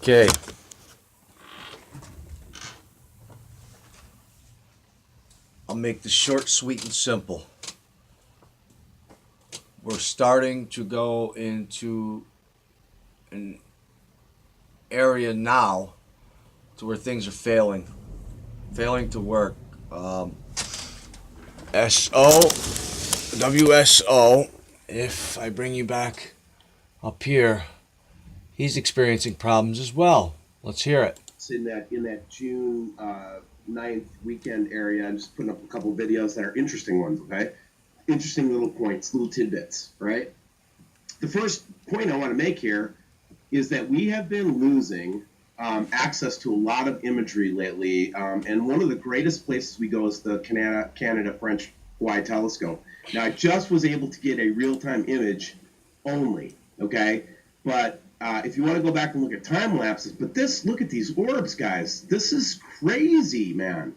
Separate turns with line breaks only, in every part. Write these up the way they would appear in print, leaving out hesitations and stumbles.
Okay. I'll make this short, sweet, and simple. We're starting to go into an area now to where things are failing to work. WSO, if I bring you back up here, he's experiencing problems as well. Let's hear it.
It's in that June 9th weekend area. I'm just putting up a couple of videos that are interesting ones, okay? Interesting little points, little tidbits, right? The first point I want to make here is that we have been losing access to a lot of imagery lately, and one of the greatest places we go is the Canada-French-Hawaii telescope. Now, I just was able to get a real-time image only, okay? But if you want to go back and look at time lapses, but look at these orbs, guys. This is crazy, man.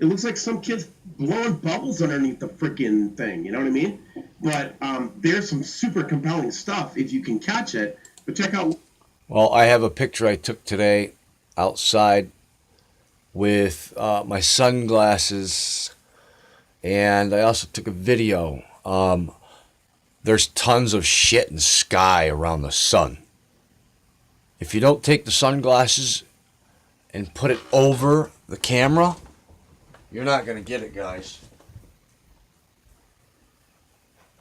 It looks like some kid's blowing bubbles underneath the freaking thing. You know what I mean? But there's some super compelling stuff if you can catch it. But check out.
Well, I have a picture I took today outside with my sunglasses, and I also took a video. There's tons of shit and sky around the sun. If you don't take the sunglasses and put it over the camera, you're not going to get it, guys.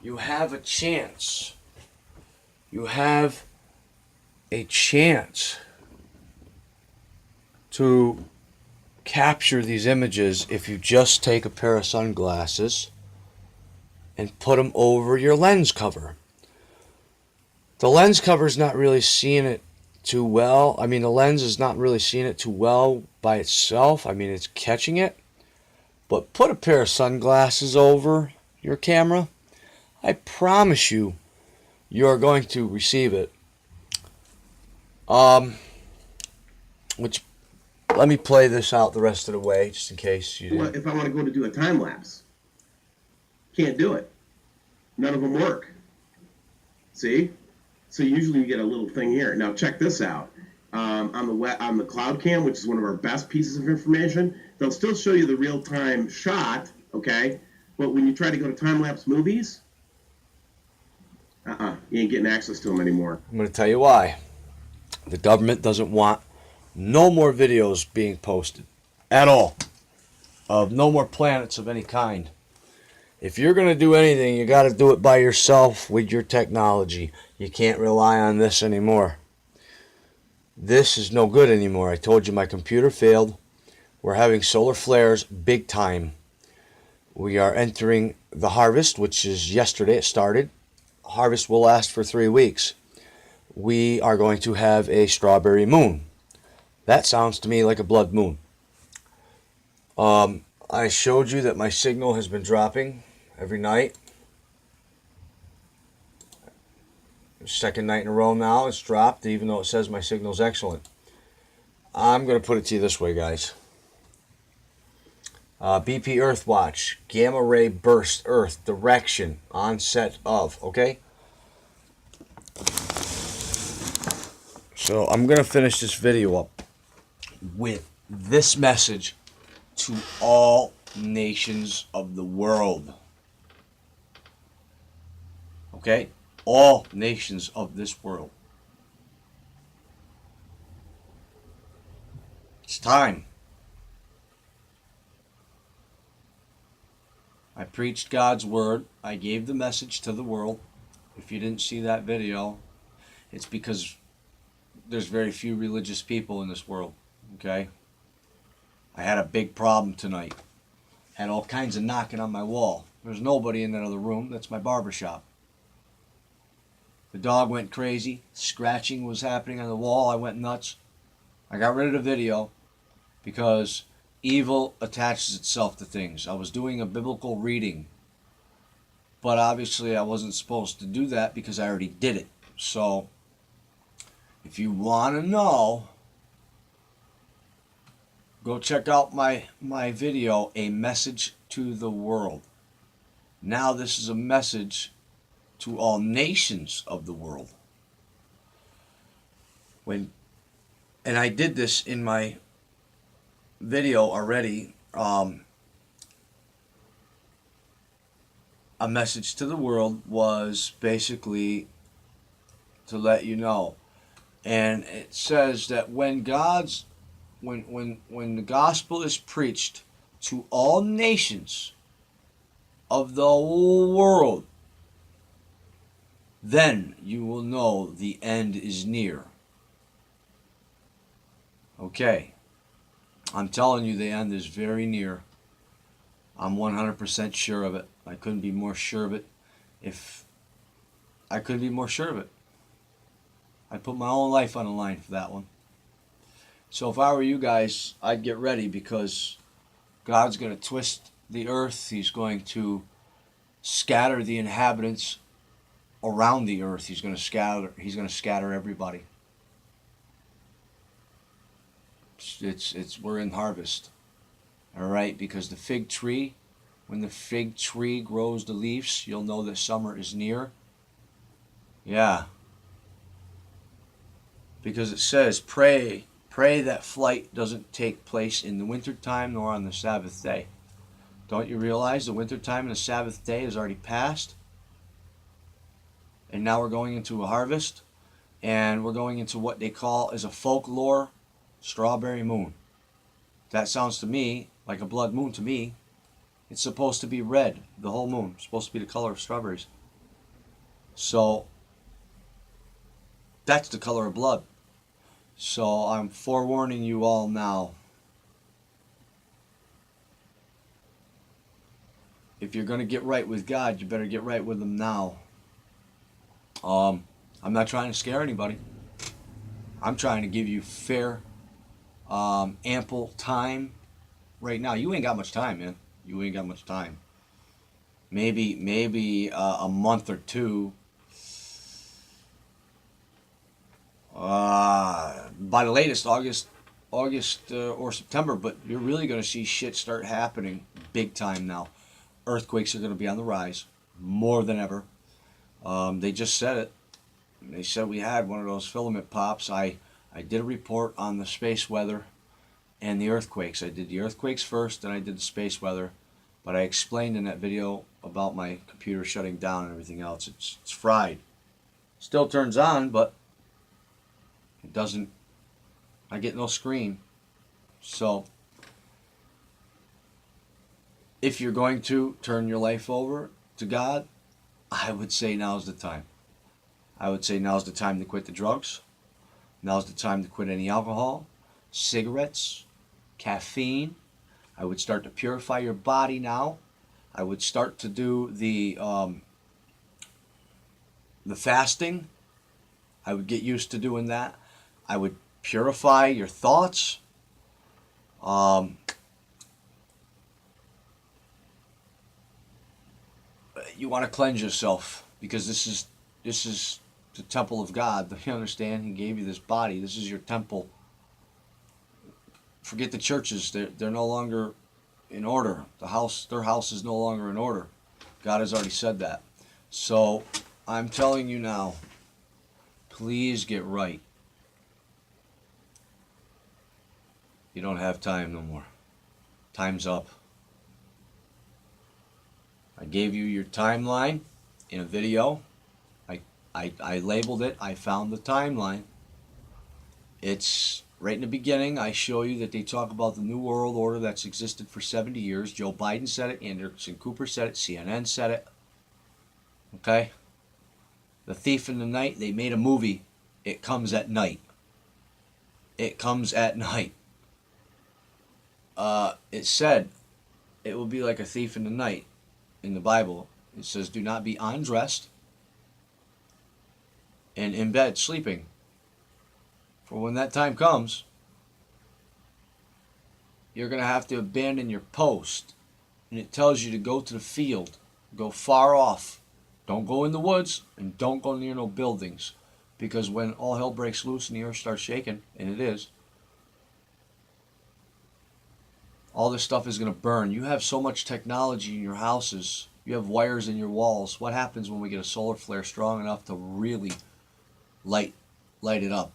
You have a chance. You have a chance to capture these images if you just take a pair of sunglasses and put them over your lens cover. The lens cover is not really seeing it too well. I mean, the lens is not really seeing it too well by itself. I mean, it's catching it. But put a pair of sunglasses over your camera. I promise you, you're going to receive it. Which, let me play this out the rest of the way, just in case you didn't.
If I want to go to do a time lapse, can't do it. None of them work. See? So usually you get a little thing here. Now check this out. On the cloud cam, which is one of our best pieces of information, they'll still show you the real-time shot, okay? But when you try to go to time-lapse movies, you ain't getting access to them anymore.
I'm going to tell you why. The government doesn't want no more videos being posted at all of no more planets of any kind. If you're going to do anything, you got to do it by yourself with your technology. You can't rely on this anymore. This is no good anymore. I told you my computer failed. We're having solar flares big time. We are entering the harvest, which is yesterday. It started. Harvest will last for 3 weeks. We are going to have a strawberry moon. That sounds to me like a blood moon. I showed you that my signal has been dropping every night. Second night in a row now it's dropped, even though it says my signal's excellent. I'm going to put it to you this way, guys. BP Earthwatch, gamma ray burst, Earth, direction, onset of, okay? So I'm going to finish this video up with this message to all nations of the world. Okay? All nations of this world. It's time. I preached God's word. I gave the message to the world. If you didn't see that video, it's because there's very few religious people in this world. Okay? I had a big problem tonight. Had all kinds of knocking on my wall. There's nobody in that other room. That's my barber shop. The dog went crazy. Scratching was happening on the wall. I went nuts. I got rid of the video because evil attaches itself to things. I was doing a biblical reading, but obviously I wasn't supposed to do that because I already did it. So if you want to know, go check out my video, A Message to the World. Now this is a message to all nations of the world. When and I did this in my video already. A message to the world was basically to let you know, and it says that when the gospel is preached to all nations of the whole world, then you will know the end is near. Okay, I'm telling you, the end is very near. I'm 100% sure of it. I couldn't be more sure of it. If I couldn't be more sure of it, I put my own life on the line for that one. So if I were you guys, I'd get ready, because God's going to twist the earth. He's going to scatter the inhabitants around the earth. He's going to scatter everybody. We're in harvest. All right, because the fig tree, when the fig tree grows the leaves, you'll know that summer is near. Yeah. Because it says, pray that flight doesn't take place in the wintertime nor on the Sabbath day. Don't you realize the wintertime and the Sabbath day is already passed? And now we're going into a harvest, and we're going into what they call as a folklore strawberry moon. That sounds to me like a blood moon to me. It's supposed to be red, the whole moon. It's supposed to be the color of strawberries. So that's the color of blood. So I'm forewarning you all now. If you're going to get right with God, you better get right with Him now. I'm not trying to scare anybody. I'm trying to give you fair, ample time right now. You ain't got much time, man. You ain't got much time. Maybe a month or two. By the latest, August or September. But you're really going to see shit start happening big time now. Earthquakes are going to be on the rise more than ever. They just said it. They said we had one of those filament pops. I did a report on the space weather and the earthquakes. I did the earthquakes first, then I did the space weather. But I explained in that video about my computer shutting down and everything else. It's fried. Still turns on, but it doesn't. I get no screen. So if you're going to turn your life over to God, I would say now's the time. I would say now's the time to quit the drugs. Now's the time to quit any alcohol, cigarettes, caffeine. I would start to purify your body now. I would start to do the fasting. I would get used to doing that. I would purify your thoughts. You want to cleanse yourself, because this is the temple of God. You understand? He gave you this body. This is your temple. Forget the churches. They're no longer in order. Their house is no longer in order. God has already said that. So I'm telling you now, please get right. You don't have time no more. Time's up. I gave you your timeline in a video. I labeled it. I found the timeline. It's right in the beginning. I show you that they talk about the New World Order that's existed for 70 years. Joe Biden said it. Anderson Cooper said it. CNN said it. Okay? The Thief in the Night, they made a movie. It comes at night. It comes at night. It said it will be like a thief in the night in the Bible. It says, do not be undressed and in bed sleeping. For when that time comes, you're going to have to abandon your post. And it tells you to go to the field, go far off. Don't go in the woods, and don't go near no buildings. Because when all hell breaks loose and the earth starts shaking, and it is, all this stuff is going to burn. You have so much technology in your houses. You have wires in your walls. What happens when we get a solar flare strong enough to really light it up?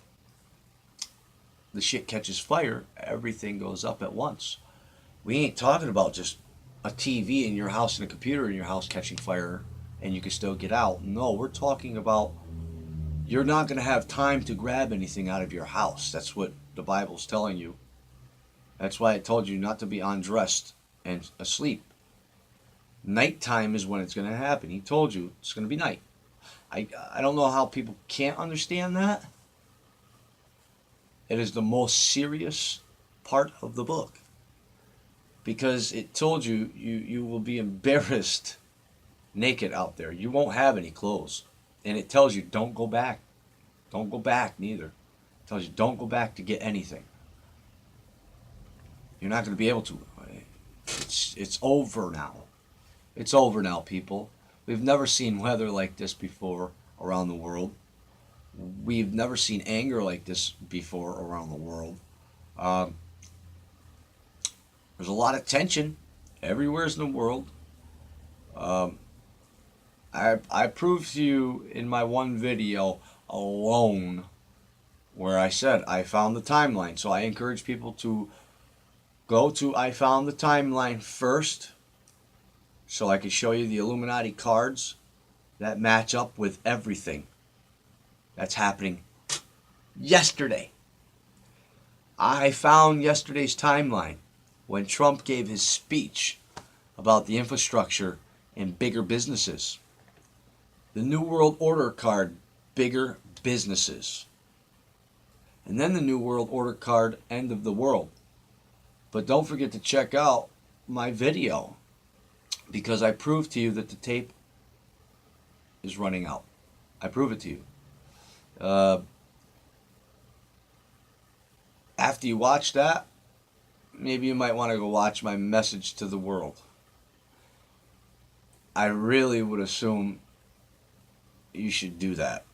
the shit catches fire, everything goes up at once. We ain't talking about just a TV in your house and a computer in your house catching fire and you can still get out. No, we're talking about you're not going to have time to grab anything out of your house. That's what the Bible's telling you. That's why it told you not to be undressed and asleep. Nighttime is when it's going to happen. He told you it's going to be night. I don't know how people can't understand that. It is the most serious part of the book. Because it told you you will be embarrassed naked out there. You won't have any clothes. And it tells you don't go back. Don't go back neither. It tells you don't go back to get anything. You're not going to be able to. It's over now. It's over now, people. We've never seen weather like this before around the world. We've never seen anger like this before around the world. There's a lot of tension everywhere in the world. I proved to you in my one video alone where I said I found the timeline. So I encourage people to go to I found the timeline first so I can show you the Illuminati cards that match up with everything that's happening yesterday. I found yesterday's timeline when Trump gave his speech about the infrastructure and bigger businesses. The New World Order card, bigger businesses. And then the New World Order card, end of the world. But don't forget to check out my video because I proved to you that the tape is running out. I prove it to you. After you watch that, maybe you might want to go watch my message to the world. I really would assume you should do that.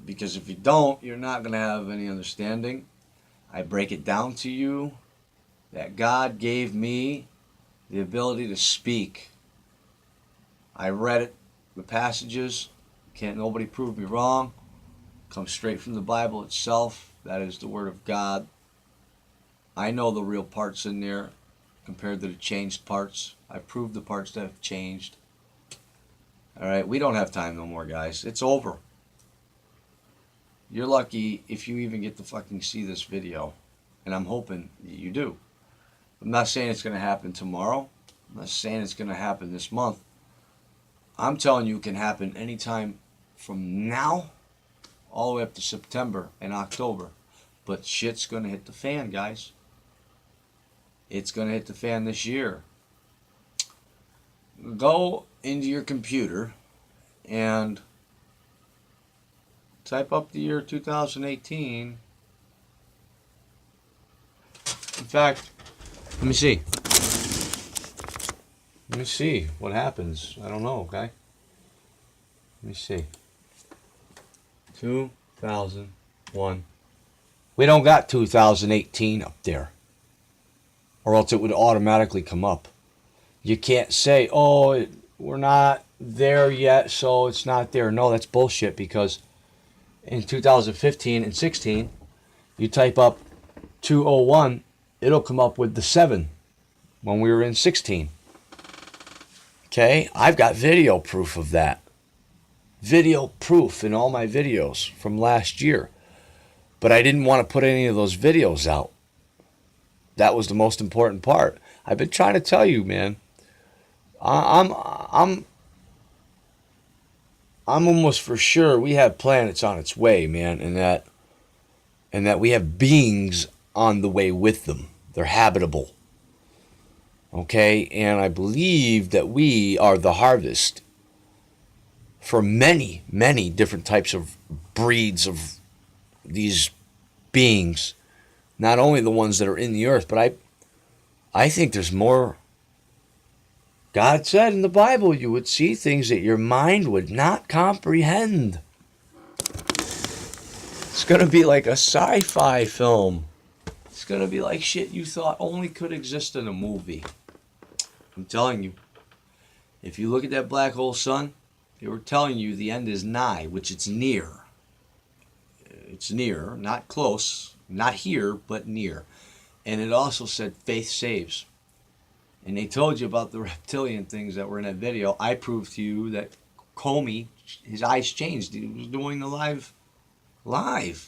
Because if you don't, you're not going to have any understanding. I break it down to you that God gave me the ability to speak. I read it, the passages. Can't nobody prove me wrong. Comes straight from the Bible itself. That is the Word of God. I know the real parts in there compared to the changed parts. I proved the parts that have changed. Alright, we don't have time no more, guys. It's over. You're lucky if you even get to fucking see this video. And I'm hoping you do. I'm not saying it's going to happen tomorrow. I'm not saying it's going to happen this month. I'm telling you it can happen anytime from now all the way up to September and October. But shit's going to hit the fan, guys. It's going to hit the fan this year. Go into your computer and type up the year 2018. In fact, let me see. Let me see what happens. I don't know, okay? Let me see. 2001. We don't got 2018 up there. Or else it would automatically come up. You can't say, oh, we're not there yet, so it's not there. No, that's bullshit because in 2015 and 16, you type up 201, it'll come up with the 7 when we were in 16. Okay, I've got video proof of that. Video proof in all my videos from last year. But I didn't want to put any of those videos out. That was the most important part. I've been trying to tell you, man. I'm almost for sure we have planets on its way, man, and that we have beings on the way with them. They're habitable. Okay? And I believe that we are the harvest for many, many different types of breeds of these beings. Not only the ones that are in the earth, but I think there's more. God said in the Bible you would see things that your mind would not comprehend. It's going to be like a sci-fi film. It's going to be like shit you thought only could exist in a movie. I'm telling you. If you look at that black hole sun, they were telling you the end is nigh, which it's near. It's near, not close. Not here, but near. And it also said faith saves. And they told you about the reptilian things that were in that video. I proved to you that Comey, his eyes changed. He was doing the live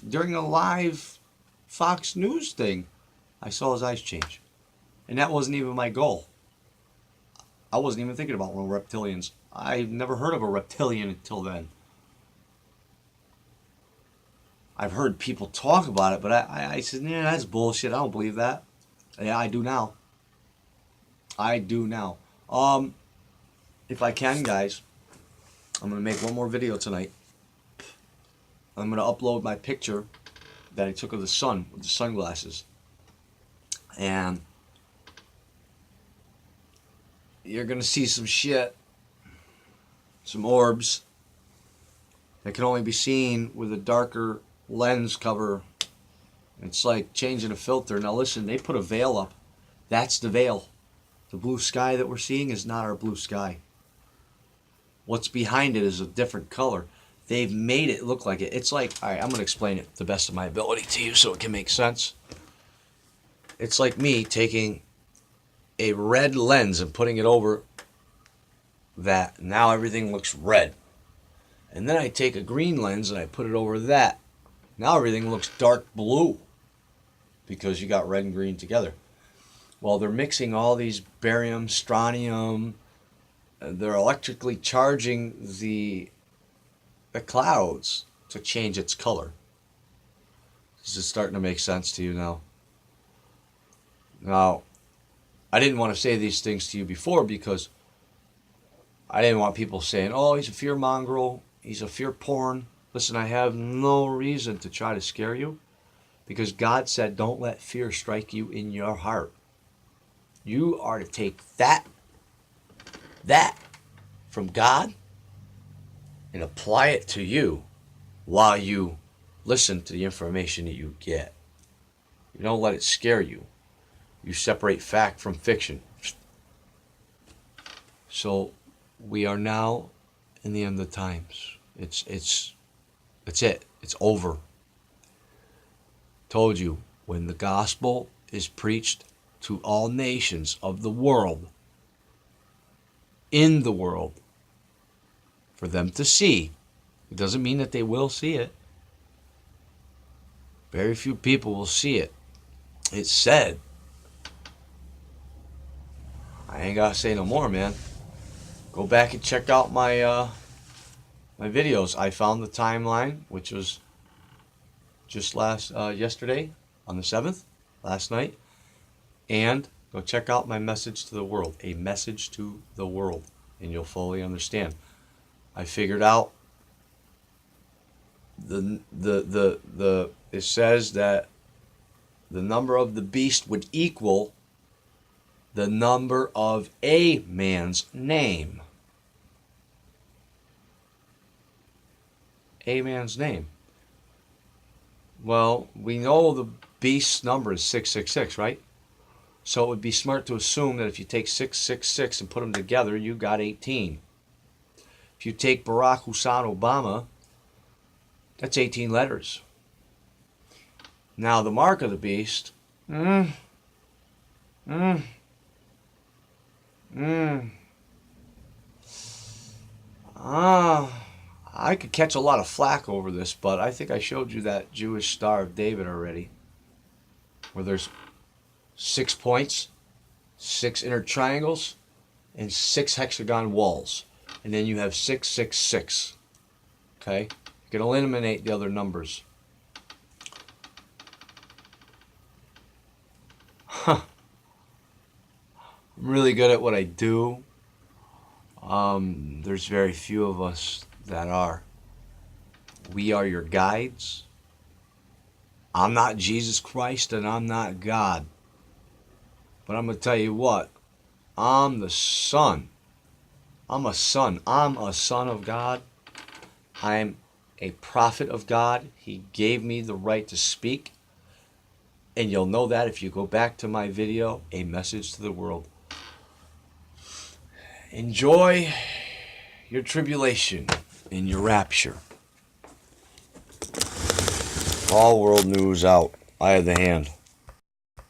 during a live Fox News thing. I saw his eyes change, and that wasn't even my goal. I wasn't even thinking about reptilians. I've never heard of a reptilian until then. I've heard people talk about it, but I said, yeah, that's bullshit. I don't believe that. Yeah, I do now. I do now. If I can, guys, I'm going to make one more video tonight. I'm going to upload my picture that I took of the sun with the sunglasses. And you're going to see some shit, some orbs that can only be seen with a darker lens cover. It's like changing a filter. Now listen, they put a veil up. That's the veil. The blue sky that we're seeing is not our blue sky. What's behind it is a different color. They've made it look like it. It's like, all right, I'm going to explain it to the best of my ability to you so it can make sense. It's like me taking a red lens and putting it over that. Now everything looks red. And then I take a green lens and I put it over that. Now everything looks dark blue because you got red and green together. Well, they're mixing all these barium, strontium. They're electrically charging the clouds to change its color. This is starting to make sense to you now. Now, I didn't want to say these things to you before because I didn't want people saying, oh, he's a fear mongrel, he's a fear porn. Listen, I have no reason to try to scare you because God said, don't let fear strike you in your heart. You are to take that from God and apply it to you while you listen to the information that you get. You don't let it scare you. You separate fact from fiction. So we are now in the end of times. It's it. It's over. Told you, when the gospel is preached to all nations of the world, in the world, for them to see, it doesn't mean that they will see it. Very few people will see it. It's said. I ain't gotta say no more, man. Go back and check out my my videos. I found the timeline, which was just yesterday on the 7th, last night. And go check out my message to the world, a message to the world, and you'll fully understand. I figured out it says that the number of the beast would equal the number of a man's name. A man's name. Well, we know the beast's number is 666, right? So it would be smart to assume that if you take 666 and put them together, you got 18. If you take Barack Hussein Obama, that's 18 letters. Now the mark of the beast, I could catch a lot of flack over this, but I think I showed you that Jewish Star of David already, where there's 6 points, 6 inner triangles, and 6 hexagon walls. And then you have 666. Okay? You can eliminate the other numbers. I'm really good at what I do. There's very few of us that are. We are your guides. I'm not Jesus Christ and I'm not God. But I'm going to tell you what. I'm the son. I'm a son. I'm a son of God. I'm a prophet of God. He gave me the right to speak. And you'll know that if you go back to my video, A Message to the World. Enjoy your tribulation and your rapture. All world news out. I have the hand.